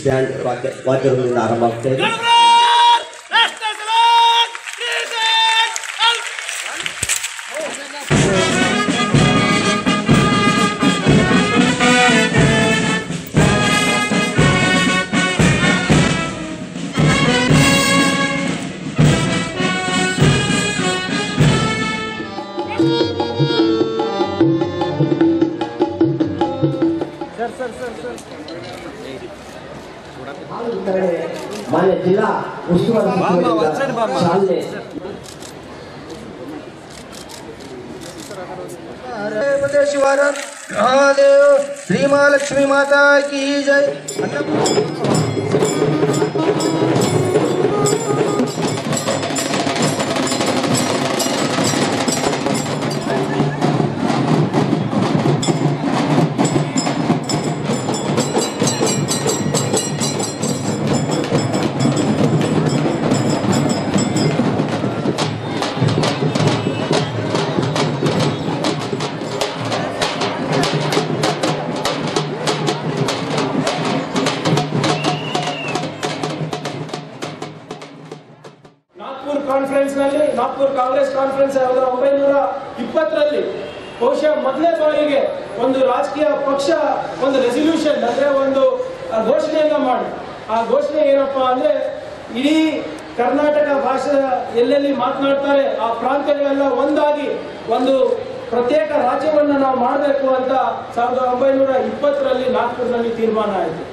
Band ವಾದ್ಯಗಳಿಂದ ಆರಂಭ ಆಗ್ತಾ ಇದೆ. ಮಾನ್ಯ ಜಿಲ್ಲಾ ಉಸ್ತುವಾರಿ ಶಾಲೆ ಶಿವಾರ ಮಹಾದೇವ ಶ್ರೀ ಮಹಾಲಕ್ಷ್ಮಿ ಮಾತಾ ಕಿ ಜೈ. ನಾಗ್ಪುರ್ ಕಾಂಗ್ರೆಸ್ ಕಾನ್ಫರೆನ್ಸ್ 1920ರಲ್ಲಿ ಬಹುಶಃ ಮೊದಲನೇ ಬಾರಿಗೆ ಒಂದು ರಾಜಕೀಯ ಪಕ್ಷ ಒಂದು ರೆಸಲ್ಯೂಷನ್ ಅಂದ್ರೆ ಒಂದು ಘೋಷಣೆಯನ್ನ ಮಾಡಿ, ಆ ಘೋಷಣೆ ಏನಪ್ಪಾ ಅಂದ್ರೆ ಇಡೀ ಕರ್ನಾಟಕ ಭಾಷೆ ಎಲ್ಲೆಲ್ಲಿ ಮಾತನಾಡ್ತಾರೆ ಆ ಪ್ರಾಂತ್ಯಗಳೆಲ್ಲ ಒಂದಾಗಿ ಒಂದು ಪ್ರತ್ಯೇಕ ರಾಜ್ಯವನ್ನ ನಾವು ಮಾಡಬೇಕು ಅಂತ 1920ರಲ್ಲಿ ನಾಗ್ಪುರ್ನಲ್ಲಿ ತೀರ್ಮಾನ ಆಯಿತು.